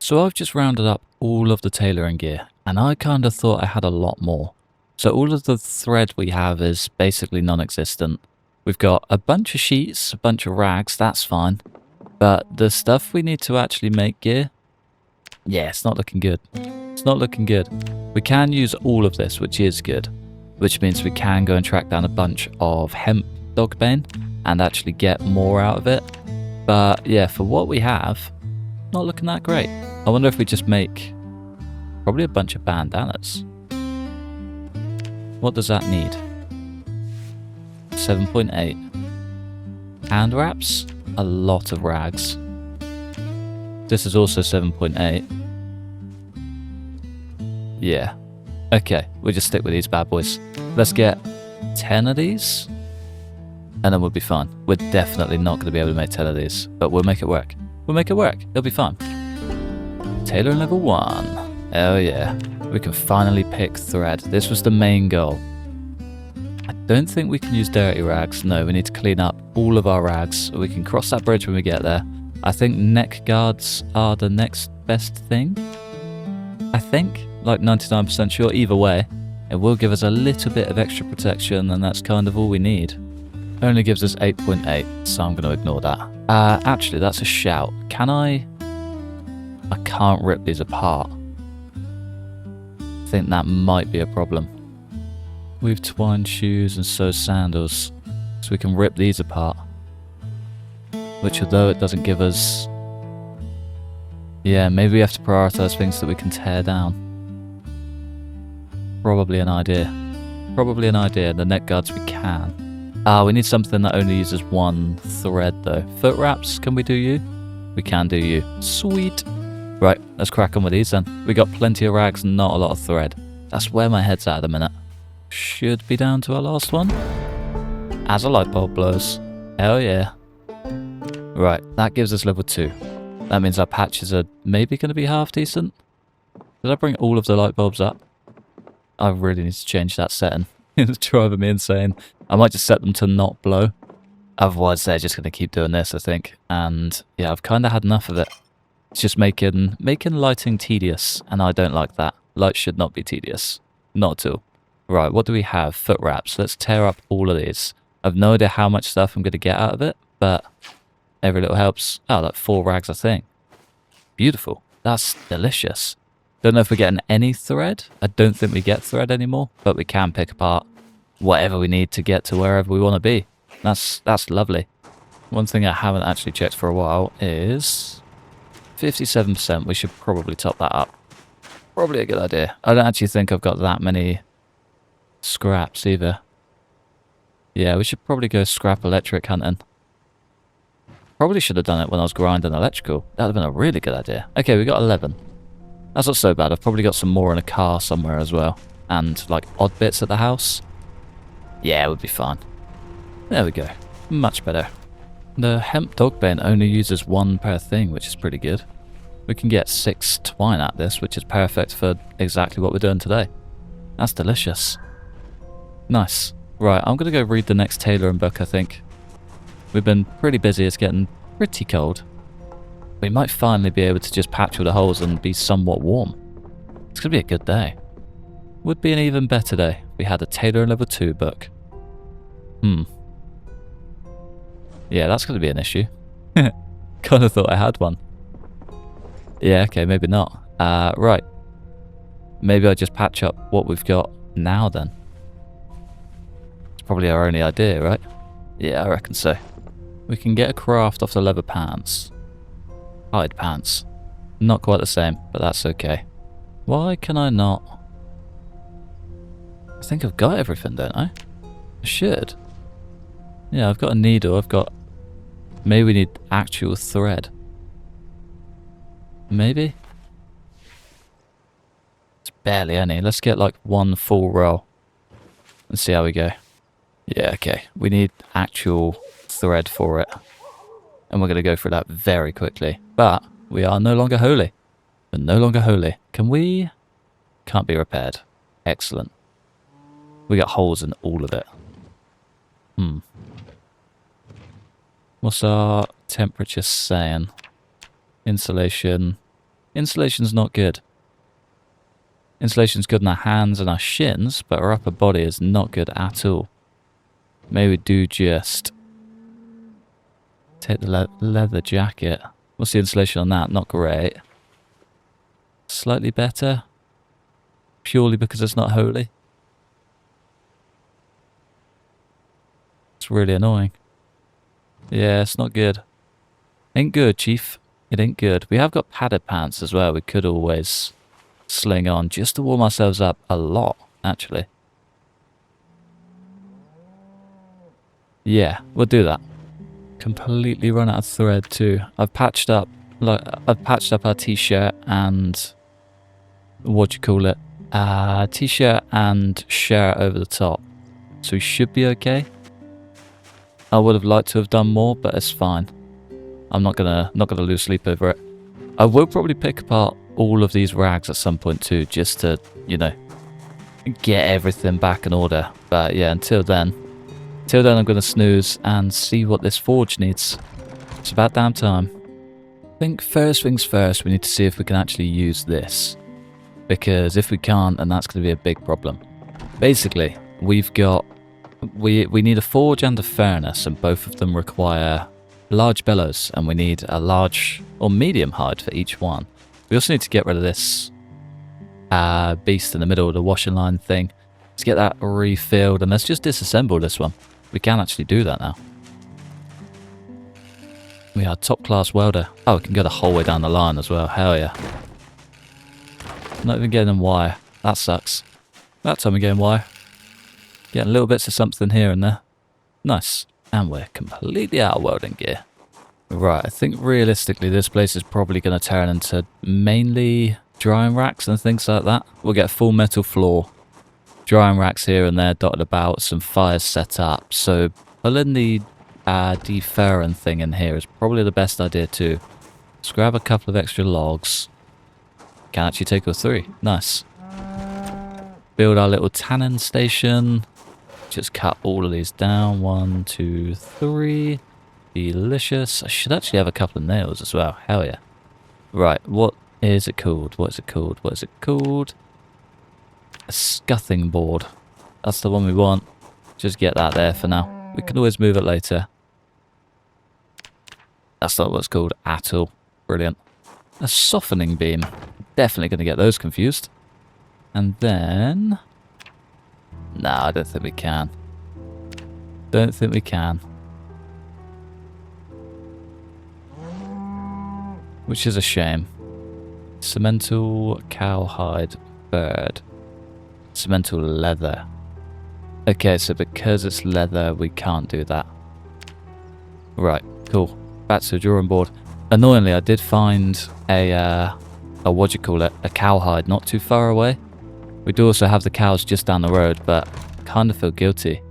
So I've just rounded up all of the tailoring gear, and I kind of thought I had a lot more. So all of the thread we have is basically non-existent. We've got a bunch of sheets, a bunch of rags, that's fine. But the stuff we need to actually make gear, yeah, it's not looking good. It's not looking good. We can use all of this, which is good. Which means we can go and track down a bunch of hemp dogbane and actually get more out of it. But yeah, for what we have, not looking that great. I wonder if we just make probably a bunch of bandanas. What does that need? 7.8. Hand wraps? A lot of rags. This is also 7.8. Yeah. Okay, we'll just stick with these bad boys. Let's get 10 of these, and then we'll be fine. We're definitely not going to be able to make 10 of these, but we'll make it work. We'll make it work. It'll be fine. Tailoring level 1. Oh yeah. We can finally pick thread. This was the main goal. I don't think we can use dirty rags. No, we need to clean up all of our rags. We can cross that bridge when we get there. I think neck guards are the next best thing. I think. Like 99% sure. Either way, it will give us a little bit of extra protection, and that's kind of all we need. Only gives us 8.8, so I'm going to ignore that. Actually, that's a shout. Can I can't rip these apart. I think that might be a problem. We've twined shoes and sew sandals, so we can rip these apart. Which, although it doesn't give us... Yeah, maybe we have to prioritize things that we can tear down. Probably an idea. Probably an idea. The neck guards we can. We need something that only uses one thread though. Foot wraps, can we do you? We can do you. Sweet. Right, let's crack on with these then. We got plenty of rags and not a lot of thread. That's where my head's at the minute. Should be down to our last one. As a light bulb blows. Hell yeah. Right, that gives us level 2. That means our patches are maybe going to be half decent. Did I bring all of the light bulbs up? I really need to change that setting. It's driving me insane. I might just set them to not blow. Otherwise, they're just going to keep doing this, I think. And yeah, I've kind of had enough of it. It's just making lighting tedious, and I don't like that. Light should not be tedious. Not at all. Right, what do we have? Foot wraps. Let's tear up all of these. I've no idea how much stuff I'm going to get out of it, but every little helps. Oh, like 4 rags, I think. Beautiful. That's delicious. Don't know if we're getting any thread. I don't think we get thread anymore, but we can pick apart whatever we need to get to wherever we want to be. That's lovely. One thing I haven't actually checked for a while is 57%. We should probably top that up. Probably a good idea. I don't actually think I've got that many scraps either. Yeah, we should probably go scrap electric hunting. Probably should have done it when I was grinding electrical. That would have been a really good idea. Okay, we got 11. That's not so bad. I've probably got some more in a car somewhere as well. And like odd bits at the house. Yeah, it would be fine. There we go. Much better. The hemp dogbane only uses 1 per thing, which is pretty good. We can get 6 twine at this, which is perfect for exactly what we're doing today. That's delicious. Nice. Right, I'm going to go read the next tailoring book, I think. We've been pretty busy. It's getting pretty cold. We might finally be able to just patch all the holes and be somewhat warm. It's going to be a good day. Would be an even better day if we had a tailoring level 2 book. Yeah, that's going to be an issue. Kind of thought I had one. Yeah, okay, maybe not. Right. Maybe I just patch up what we've got now then. It's probably our only idea, right? Yeah, I reckon so. We can get a craft off the leather pants. Hide pants. Not quite the same, but that's okay. Why can I not? I think I've got everything, don't I? I should. Yeah, I've got a needle, I've got... Maybe we need actual thread. Maybe? It's barely any. Let's get like 1 full roll. And see how we go. Yeah, okay. We need actual thread for it. And we're going to go through that very quickly. But we are no longer holy. We're no longer holy. Can we... Can't be repaired. Excellent. We got holes in all of it. What's our temperature saying? Insulation Insulation's not good. Insulation's good in our hands and our shins, but our upper body is not good at all. Maybe we do just take the leather jacket. What's the insulation on that? Not great. Slightly better. Purely because it's not holy. It's really annoying. Yeah, it's not good. Ain't good, Chief. It ain't good. We have got padded pants as well. We could always sling on just to warm ourselves up a lot, actually. Yeah, we'll do that. Completely run out of thread too. I've patched up our t-shirt and what do you call it? T-shirt and shirt over the top. So we should be okay. I would have liked to have done more, but it's fine. I'm not gonna lose sleep over it. I will probably pick apart all of these rags at some point too, just to, you know, get everything back in order. But yeah, until then I'm gonna snooze and see what this forge needs. It's about damn time. I think first things first, we need to see if we can actually use this. Because if we can't, then that's gonna be a big problem. Basically, we've got we need a forge and a furnace, and both of them require large bellows, and we need a large or medium hide for each one. We also need to get rid of this beast in the middle of the washing line thing. Let's get that refilled, and let's just disassemble this one. We can actually do that now. We are top class welder. Oh, we can go the whole way down the line as well. Hell yeah. Not even getting wire. That sucks. That time we're getting wire. Getting little bits of something here and there. Nice. And we're completely out of welding gear. Right, I think realistically this place is probably going to turn into mainly drying racks and things like that. We'll get a full metal floor. Drying racks here and there dotted about, some fires set up. So pulling the defurring thing in here is probably the best idea too. Let's grab a couple of extra logs. Can actually take us 3. Nice. Build our little tanning station. Just cut all of these down. 1, 2, 3. Delicious. I should actually have a couple of nails as well. Hell yeah. Right, what is it called? What is it called? What is it called? A scuffing board. That's the one we want. Just get that there for now. We can always move it later. That's not what it's called at all. Brilliant. A softening beam. Definitely going to get those confused. And then... Nah, I don't think we can. Don't think we can. Which is a shame. Cemental cowhide bird. Cemental leather. Okay, so because it's leather, we can't do that. Right, cool. Back to the drawing board. Annoyingly, I did find a what do you call it? A cowhide not too far away. We do also have the cows just down the road, but kind of feel guilty.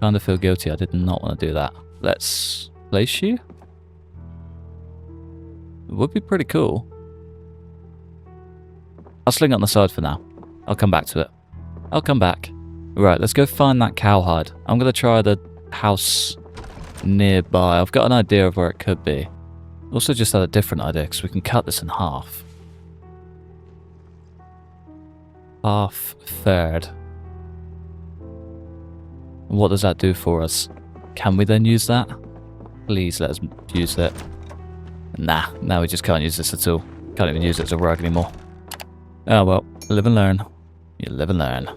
Kind of feel guilty. I did not want to do that. Let's place you. It would be pretty cool. I'll sling it on the side for now. I'll come back to it. I'll come back. Right, let's go find that cowhide. I'm going to try the house nearby. I've got an idea of where it could be. Also just had a different idea because we can cut this in half. Half third. What does that do for us? Can we then use that? Please let us use it. Nah, now we just can't use this at all. Can't even use it as a rug anymore. Oh well, live and learn. You live and learn.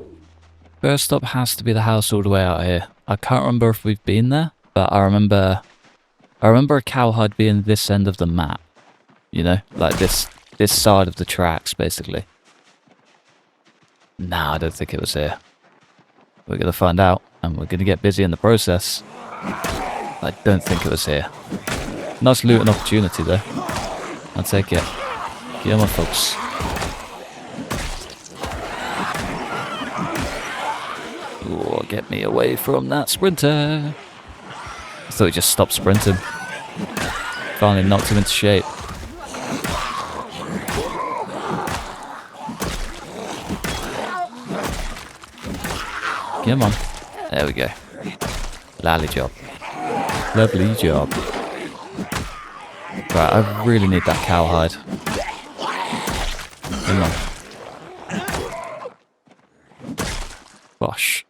First stop has to be the house all the way out here. I can't remember if we've been there, but I remember a cowhide being this end of the map. You know, like this side of the tracks, basically. Nah, I don't think it was here. We're going to find out, and we're going to get busy in the process. I don't think it was here. Nice looting opportunity, though. I'll take it. Get on, folks. Ooh, get me away from that sprinter. I thought he just stopped sprinting. Finally knocked him into shape. Come on. There we go. Lovely job. Lovely job. Right, I really need that cowhide. Come on. Gosh.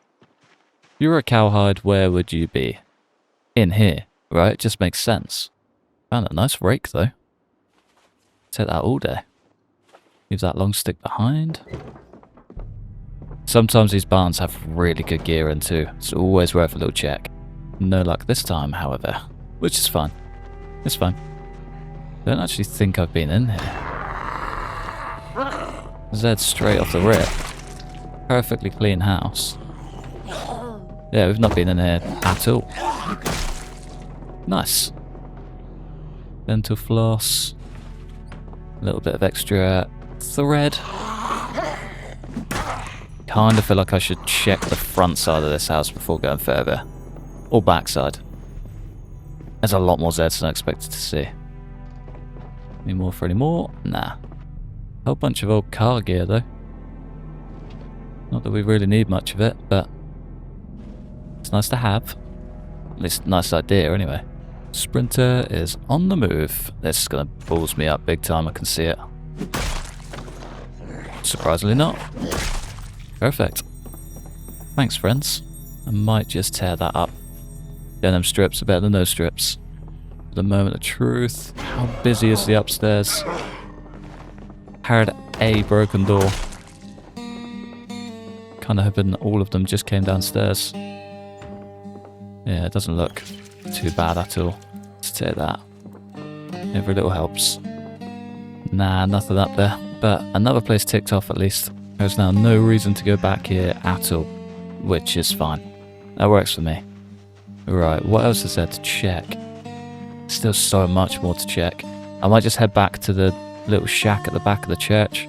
If you were a cowhide, where would you be? In here, right? It just makes sense. Found a nice rake, though. Take that all day. Leave that long stick behind. Sometimes these barns have really good gear in too. It's always worth a little check. No luck this time, however. Which is fine. It's fine. Don't actually think I've been in here. Zed straight off the rip. Perfectly clean house. Yeah, we've not been in here at all. Nice. Dental floss. A little bit of extra thread. Kind of feel like I should check the front side of this house before going further. Or back side. There's a lot more Zeds than I expected to see. Any more for any more? Nah. Whole bunch of old car gear though. Not that we really need much of it, but it's nice to have. At least a nice idea anyway. Sprinter is on the move. This is going to balls me up big time, I can see it. Surprisingly not. Perfect. Thanks, friends. I might just tear that up. Denim strips are better than no strips. The moment of truth. How busy is the upstairs? Heard a broken door. Kinda hoping all of them just came downstairs. Yeah, it doesn't look too bad at all. Let's take that. Every little helps. Nah, nothing up there. But another place ticked off at least. There's now no reason to go back here at all. Which is fine. That works for me. Right, what else is there to check? Still so much more to check. I might just head back to the little shack at the back of the church.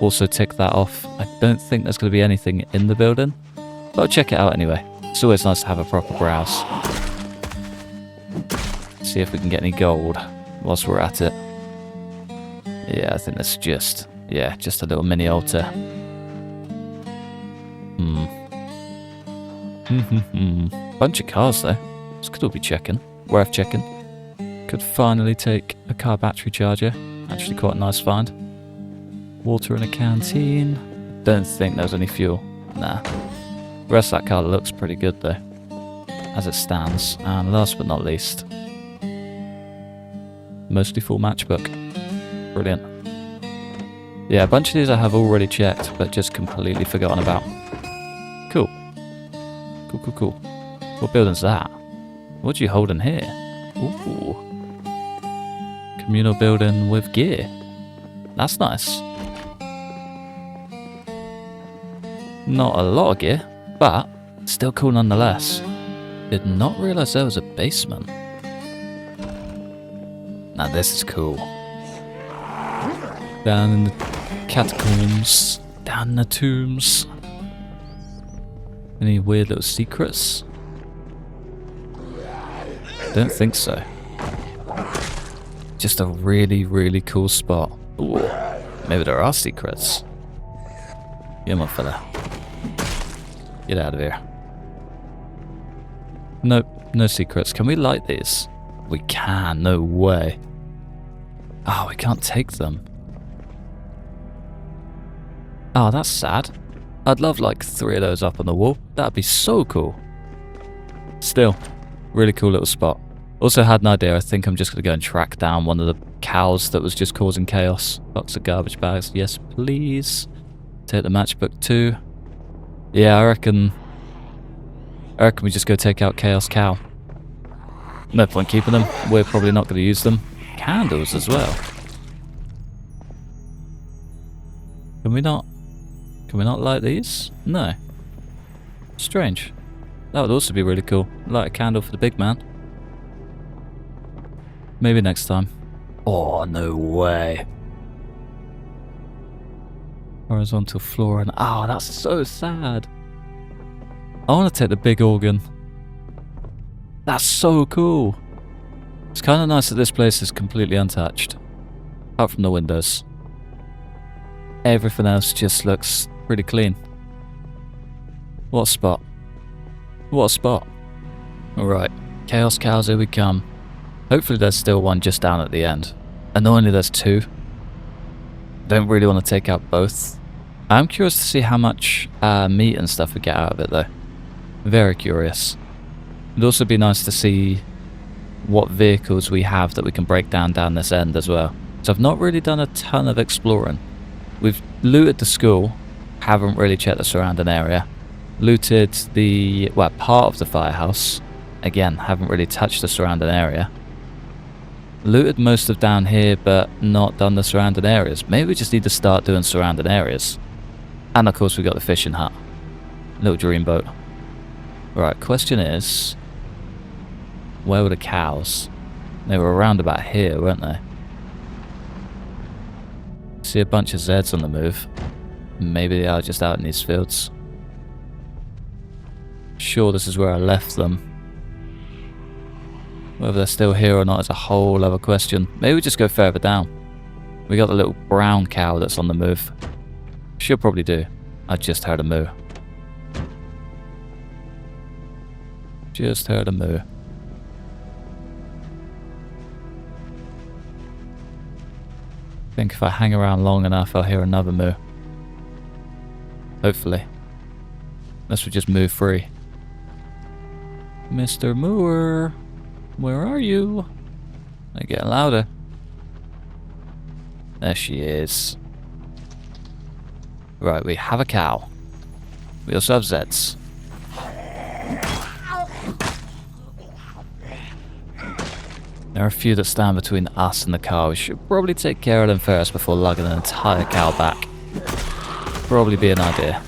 Also tick that off. I don't think there's going to be anything in the building. But I'll check it out anyway. It's always nice to have a proper browse. See if we can get any gold whilst we're at it. Yeah, I think that's just a little mini altar. Bunch of cars though. This could all be checking. Worth checking. Could finally take a car battery charger. Actually quite a nice find. Water in a canteen. Don't think there's any fuel. Nah. The rest of that car looks pretty good though. As it stands. And last but not least. Mostly full matchbook. Brilliant. Yeah, a bunch of these I have already checked, but just completely forgotten about. Cool. Cool. What building's that? What do you hold in here? Ooh. Communal building with gear. That's nice. Not a lot of gear, but still cool nonetheless. Did not realise there was a basement. Now this is cool. Down in the catacombs, down in the tombs. Any weird little secrets? Don't think so. Just a really, really cool spot. Ooh, maybe there are secrets. Come on, fella. Get out of here. Nope, no secrets. Can we light these? We can, no way. Oh, we can't take them. Oh, that's sad. I'd love like 3 of those up on the wall. That'd be so cool. Still, really cool little spot. Also had an idea. I think I'm just going to go and track down one of the cows that was just causing chaos. Box of garbage bags. Yes, please. Take the matchbook too. Yeah, I reckon we just go take out Chaos Cow. No point keeping them. We're probably not going to use them. Candles as well. Can we not light these? No. Strange. That would also be really cool. Light a candle for the big man. Maybe next time. Oh, no way. Horizontal flooring. Oh, that's so sad. I want to take the big organ. That's so cool. It's kind of nice that this place is completely untouched. Apart from the windows. Everything else just looks pretty clean. What a spot. What a spot. Alright, Chaos Cows, here we come. Hopefully there's still one just down at the end. Annoyingly there's 2. Don't really want to take out both. I'm curious to see how much meat and stuff we get out of it though. Very curious. It'd also be nice to see what vehicles we have that we can break down this end as well. So I've not really done a ton of exploring. We've looted the school, haven't really checked the surrounding area. Looted the, well, part of the firehouse. Again, haven't really touched the surrounding area. Looted most of down here, but not done the surrounding areas. Maybe we just need to start doing surrounding areas. And of course we got the fishing hut. Little dream boat. Right, question is, where were the cows? They were around about here, weren't they? See a bunch of Zeds on the move. Maybe they are just out in these fields. Sure, this is where I left them. Whether they're still here or not is a whole other question. Maybe we just go further down. We got the little brown cow that's on the move. She'll probably do. I just heard a moo. Just heard a moo. I think if I hang around long enough, I'll hear another moo. Hopefully. Unless we just move free. Mr. Mooer, where are you? They're getting louder. There she is. Right, we have a cow. We also have Zeds. There are a few that stand between us and the cow. We should probably take care of them first before lugging an entire cow back. Probably be an idea.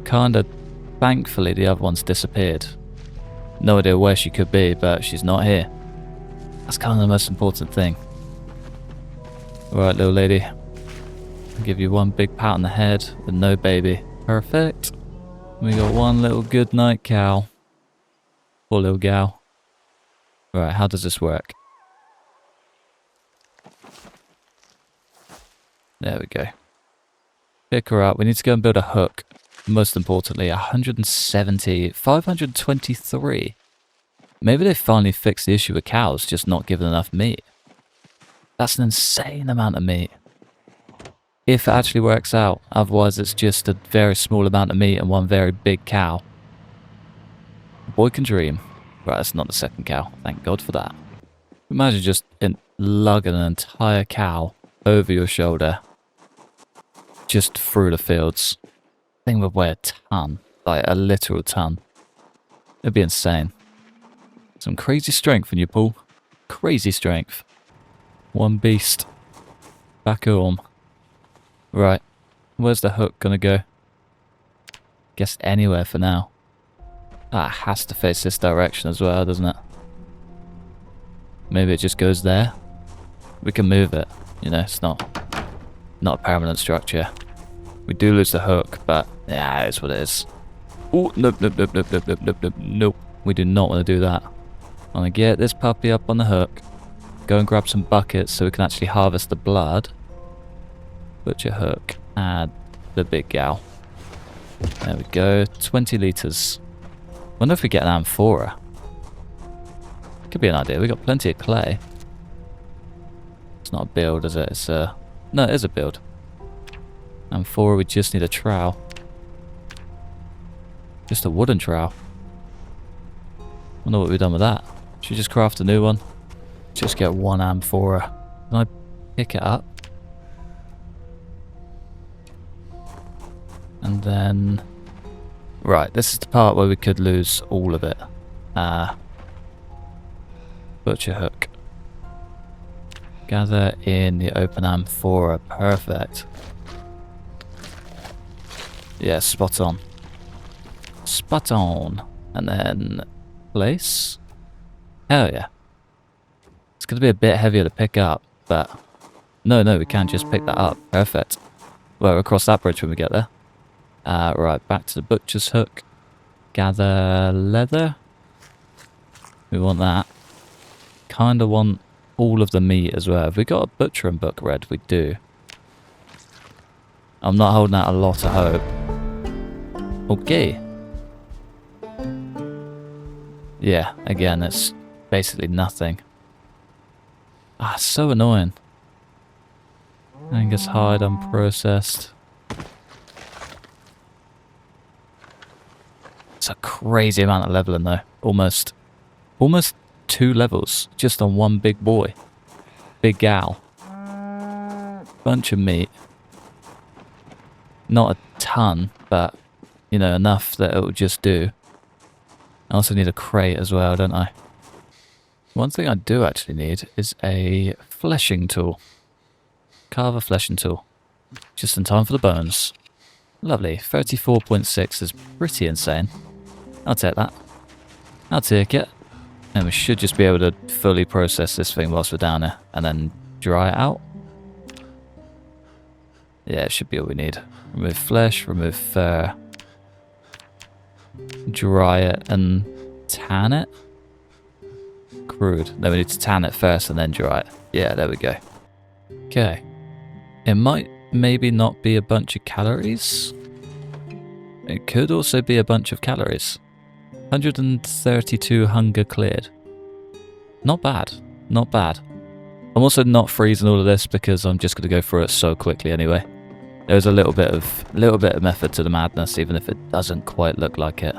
Kinda, thankfully the other one's disappeared. No idea where she could be, but she's not here. That's kind of the most important thing. Alright, little lady. I'll give you one big pat on the head with no baby. Perfect. We got one little good night cow. Poor little gal. Right, how does this work? There we go. Pick her up. We need to go and build a hook. Most importantly, 170, 523. Maybe they finally fixed the issue with cows just not giving enough meat. That's an insane amount of meat. If it actually works out. Otherwise, it's just a very small amount of meat and one very big cow. The boy can dream. Right, that's not the second cow. Thank God for that. Imagine just lugging an entire cow over your shoulder. Just through the fields. Thing would weigh a ton. Like a literal ton. It'd be insane. Some crazy strength in you, Paul. Crazy strength. One beast. Back home. Right. Where's the hook gonna go? Guess anywhere for now. Ah, it has to face this direction as well, doesn't it? Maybe it just goes there. We can move it. You know, it's not a permanent structure. We do lose the hook, but yeah, it's what it is. Oh, nope, nope, nope, nope, nope, nope, nope, nope, nope. We do not want to do that. I want to get this puppy up on the hook. Go and grab some buckets so we can actually harvest the blood. Butcher hook. Add the big gal. There we go. 20 litres. Wonder if we get an amphora. Could be an idea. We got plenty of clay. It's not a build, is it? It's a... No, it is a build. Amphora, we just need a trowel. Just a wooden trowel. Wonder what we've done with that. Should we just craft a new one? Just get one amphora. Can I pick it up? And then... Right, this is the part where we could lose all of it. Butcher hook. Gather in the open amphora. Perfect. Yeah, spot on. Spot on. And then... place? Hell yeah. It's going to be a bit heavier to pick up, but... No, we can't just pick that up. Perfect. Well, we'll cross that bridge when we get there. Right, back to the butcher's hook. Gather leather. We want that. Kind of want all of the meat as well. Have we got a butcher and book read? We do. I'm not holding out a lot of hope. Okay. Yeah, again, it's basically nothing. Ah, so annoying. Angus hide unprocessed. It's a crazy amount of leveling though. Almost 2 levels just on one big boy. Big gal. Bunch of meat. Not a ton, but you know, enough that it will just do. I also need a crate as well, don't I? One thing I do actually need is a fleshing tool. Carve a fleshing tool. Just in time for the bones. Lovely. 34.6 is pretty insane. I'll take that. I'll take it. And we should just be able to fully process this thing whilst we're down here. And then dry it out. Yeah, it should be all we need. Remove flesh, remove fur. Dry it and tan it. Crude. Then we need to tan it first and then dry it. Yeah, there we go. Okay. It might maybe not be a bunch of calories. It could also be a bunch of calories. 132 hunger cleared. Not bad. Not bad. I'm also not freezing all of this because I'm just going to go through it so quickly anyway. There's a little bit of method to the madness, even if it doesn't quite look like it.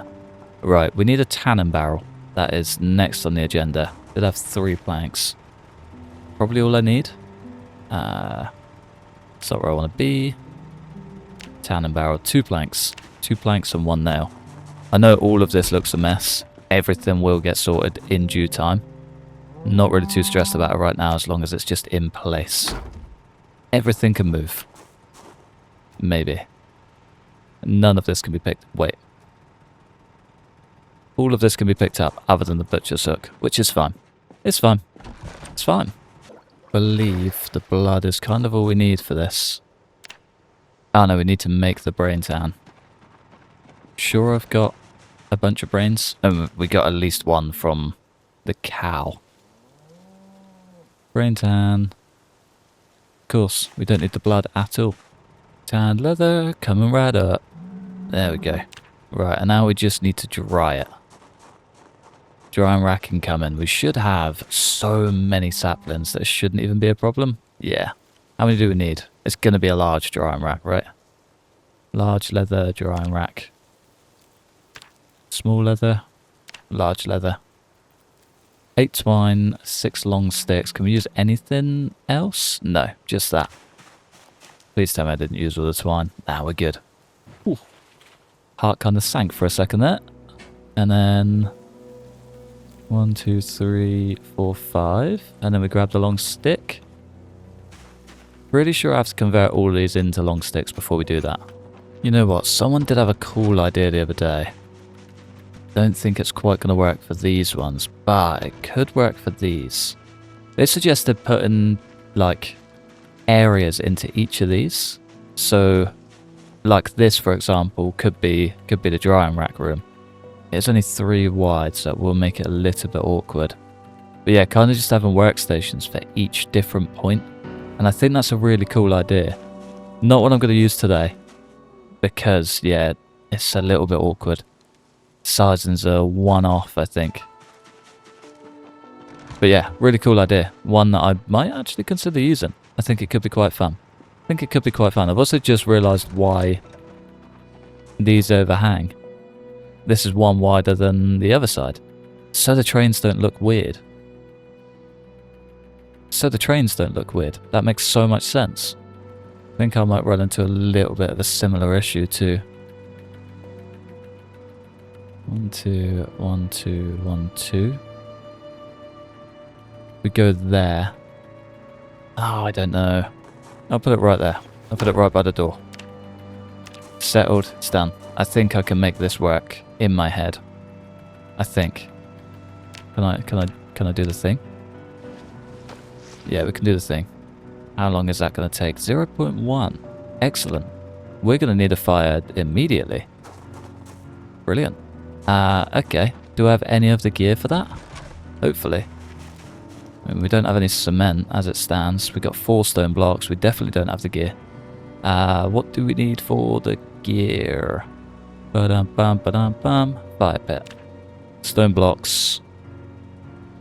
Right, we need a tannin barrel. That is next on the agenda. Did have 3 planks. Probably all I need. That's not where I want to be. Tannin barrel, 2 planks. 2 planks and 1 nail. I know all of this looks a mess. Everything will get sorted in due time. Not really too stressed about it right now as long as it's just in place. Everything can move. Maybe. None of this can be picked... Wait. All of this can be picked up other than the butcher's hook, which is fine. It's fine. It's fine. Believe the blood is kind of all we need for this. Oh no, we need to make the brain tan. Sure I've got a bunch of brains? We got at least 1 from the cow. Brain tan. Of course, we don't need the blood at all. Tanned leather, coming right up. There we go. Right, and now we just need to dry it. Dry and rack and come in. We should have so many saplings that it shouldn't even be a problem. Yeah. How many do we need? It's going to be a large dry and rack, right? Large leather, dry and rack. Small leather, large leather. 8 twine, 6 long sticks. Can we use anything else? No, just that. Please tell me I didn't use all the twine. Nah, we're good. Ooh. Heart kind of sank for a second there. And then 1, 2, 3, 4, 5. And then we grab the long stick. Pretty sure I have to convert all of these into long sticks before we do that. You know what? Someone did have a cool idea the other day. Don't think it's quite going to work for these ones, but it could work for these. They suggested putting, like, areas into each of these. So, like this, for example, could be the drying rack room. It's only 3 wide, so it will make it a little bit awkward. But yeah, kind of just having workstations for each different point. And I think that's a really cool idea. Not what I'm going to use today. Because, yeah, it's a little bit awkward. Sizing's a one-off, I think. But yeah, really cool idea. One that I might actually consider using. I think it could be quite fun. I've also just realised why these overhang. This is one wider than the other side. So the trains don't look weird. That makes so much sense. I think I might run into a little bit of a similar issue too. 1, 2, 1, 2, 1, 2. We go there. Oh, I don't know. I'll put it right there. I'll put it right by the door. Settled. It's done. I think I can make this work in my head. I think. Can I do the thing? Yeah, we can do the thing. How long is that going to take? 0.1. Excellent. We're going to need a fire immediately. Brilliant. Okay. Do I have any of the gear for that? Hopefully. I mean, we don't have any cement as it stands. We got 4 stone blocks. We definitely don't have the gear. What do we need for the gear? Ba-dum-bum, ba-dum-bum. Fire pit. Stone blocks.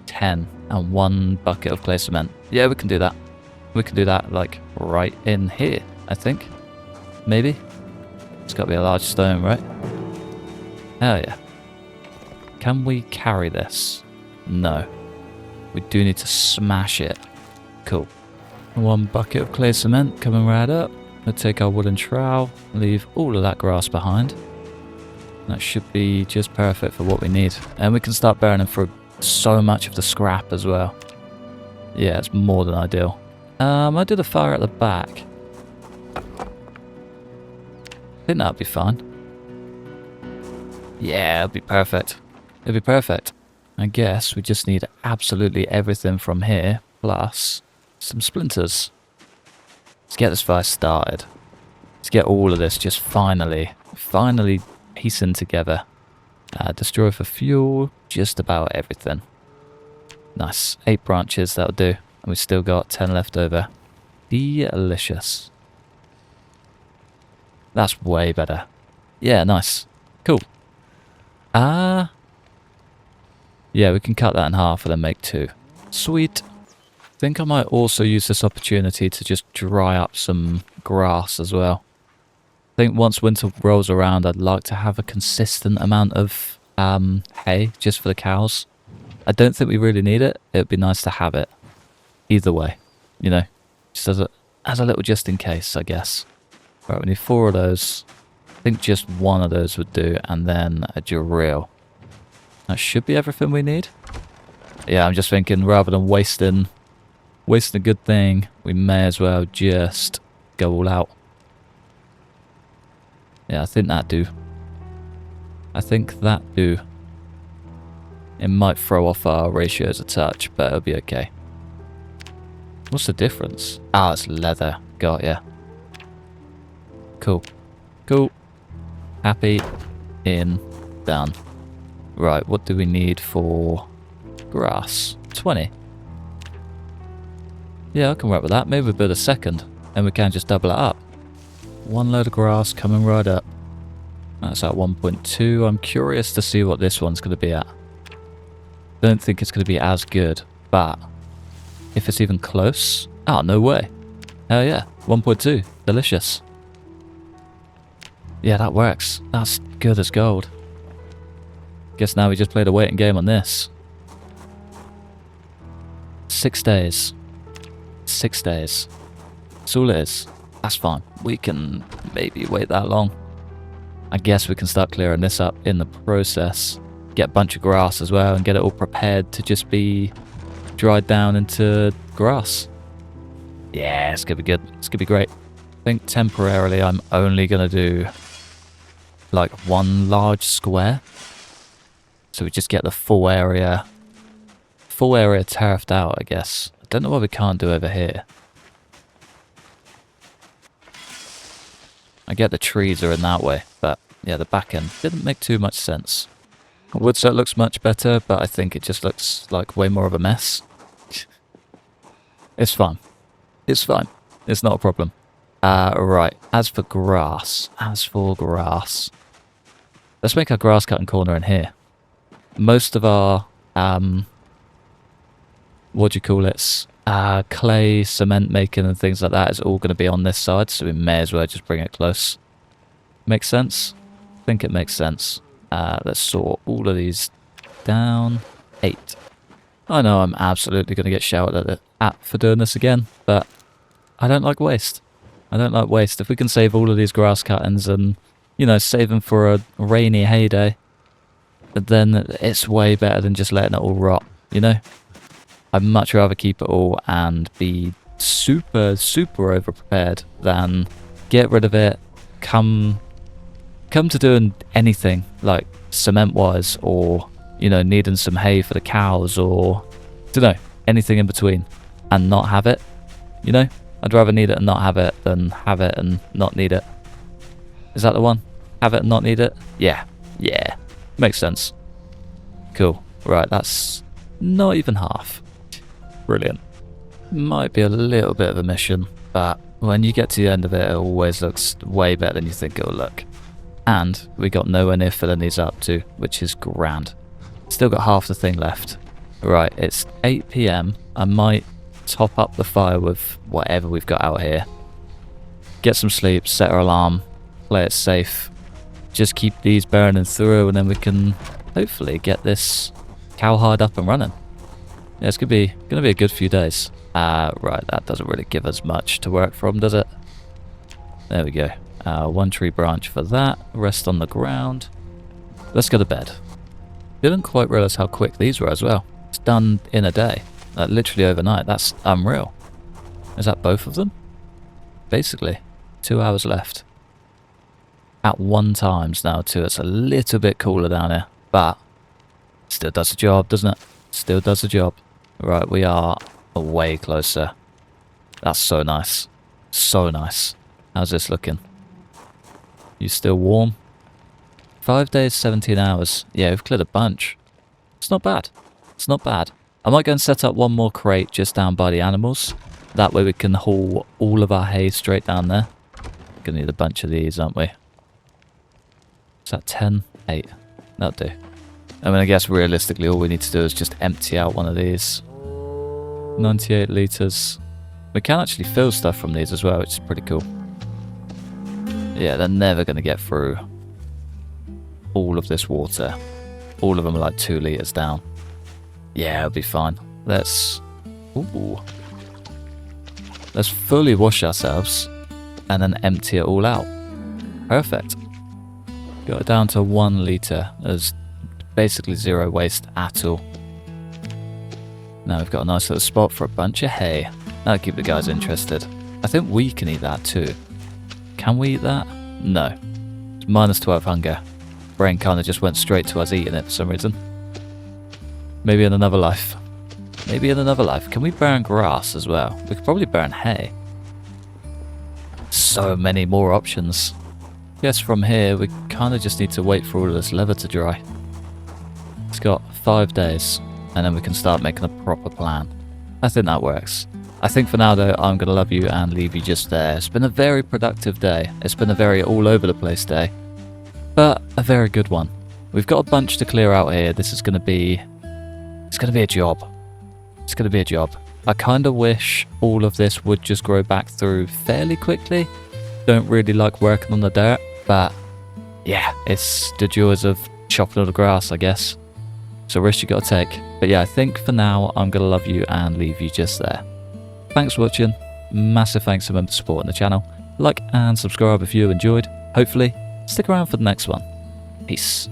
10. And 1 bucket of clay cement. Yeah, we can do that. We can do that, like, right in here, I think. Maybe? It's got to be a large stone, right? Hell yeah. Can we carry this? No. We do need to smash it. Cool. 1 bucket of clay cement coming right up. We'll take our wooden trowel, leave all of that grass behind. That should be just perfect for what we need. And we can start burning through so much of the scrap as well. Yeah, it's more than ideal. I did a fire at the back. I think that'd be fine. Yeah, it'll be perfect. It'll be perfect. I guess we just need absolutely everything from here, plus some splinters. Let's get this fire started. Let's get all of this just finally piecing together. Destroy for fuel, just about everything. Nice. 8 branches, that'll do. And we've still got 10 left over. Delicious. That's way better. Yeah, nice. Cool. Yeah, we can cut that in half and then make 2. Sweet. I think I might also use this opportunity to just dry up some grass as well. I think once winter rolls around, I'd like to have a consistent amount of hay just for the cows. I don't think we really need it. It would be nice to have it. Either way, you know, just as a little just in case, I guess. Right, we need 4 of those. I think just 1 of those would do, and then a drill. That should be everything we need. Yeah, I'm just thinking rather than wasting a good thing, we may as well just go all out. Yeah, I think that do. I think that do. It might throw off our ratios a touch, but it'll be okay. What's the difference? Ah, it's leather. Got ya. Cool. Cool. Happy. In. Done. Right, what do we need for grass? 20. Yeah, I can work with that. Maybe we'll build a second, and we can just double it up. 1 load of grass coming right up. That's at 1.2. I'm curious to see what this one's going to be at. Don't think it's going to be as good, but if it's even close... Oh, no way. Hell yeah. 1.2. Delicious. Yeah, that works. That's good as gold. Guess now we just played a waiting game on this. 6 days. 6 days. That's all it is. That's fine. We can maybe wait that long. I guess we can start clearing this up in the process. Get a bunch of grass as well and get it all prepared to just be dried down into grass. Yeah, it's going to be good. It's going to be great. I think temporarily I'm only going to do like 1 large square. So we just get the full area turfed out, I guess. I don't know what we can't do over here. I get the trees are in that way, but yeah, the back end didn't make too much sense. Woodset looks much better, but I think it just looks like way more of a mess. It's fine. It's fine. It's not a problem. Right, as for grass. Let's make our grass cutting corner in here. Most of our, clay, cement making and things like that is all going to be on this side, so we may as well just bring it close. Makes sense? I think it makes sense. Let's sort all of these down. 8. I know I'm absolutely going to get shouted at for doing this again, but I don't like waste. I don't like waste. If we can save all of these grass cuttings and, you know, save them for a rainy heyday, then it's way better than just letting it all rot, you know? I'd much rather keep it all and be super, super over-prepared than get rid of it, come to doing anything, like cement-wise, or, you know, needing some hay for the cows, or, don't know, anything in between, and not have it, you know? I'd rather need it and not have it than have it and not need it. Is that the one? Have it and not need it? Yeah. Yeah. Makes sense. Cool. Right, that's not even half. Brilliant. Might be a little bit of a mission, but when you get to the end of it, it always looks way better than you think it'll look. And we got nowhere near filling these up too, which is grand. Still got half the thing left. Right, it's 8 p.m. I might top up the fire with whatever we've got out here. Get some sleep, set our alarm, play it safe. Just keep these burning through and then we can hopefully get this cowhide up and running. Yeah, it's gonna be a good few days. Right, that doesn't really give us much to work from, does it? There we go. One tree branch for that. Rest on the ground. Let's go to bed. Didn't quite realise how quick these were as well. It's done in a day. Like literally overnight. That's unreal. Is that both of them? Basically. 2 hours left. At 1 times now too. It's a little bit cooler down here. But still does the job, doesn't it? Still does the job. Right, we are way closer. That's so nice. So nice. How's this looking? You still warm? 5 days, 17 hours. Yeah, we've cleared a bunch. It's not bad. It's not bad. I might go and set up one more crate just down by the animals. That way we can haul all of our hay straight down there. Gonna need a bunch of these, aren't we? Is that 10? 8. That'll do. I mean, I guess realistically all we need to do is just empty out one of these. 98 litres. We can actually fill stuff from these as well, which is pretty cool. Yeah, they're never going to get through all of this water. All of them are like 2 litres down. Yeah, it'll be fine. Let's fully wash ourselves and then empty it all out. Perfect. Got it down to 1 litre. There's basically 0 waste at all. Now we've got a nice little spot for a bunch of hay. That'll keep the guys interested. I think we can eat that too. Can we eat that? No. It's -12 hunger. Brain kind of just went straight to us eating it for some reason. Maybe in another life. Maybe in another life. Can we burn grass as well? We could probably burn hay. So many more options. Guess from here we kind of just need to wait for all of this leather to dry. It's got 5 days. And then we can start making a proper plan. I think that works. I think for now though, I'm going to love you and leave you just there. It's been a very productive day. It's been a very all over the place day. But a very good one. We've got a bunch to clear out here. This is going to be... It's going to be a job. It's going to be a job. I kind of wish all of this would just grow back through fairly quickly. Don't really like working on the dirt. But yeah, it's the joys of chopping all the grass, I guess. It's a risk you got to take. But yeah, I think for now, I'm going to love you and leave you just there. Thanks for watching. Massive thanks for supporting the channel. Like and subscribe if you enjoyed. Hopefully, stick around for the next one. Peace.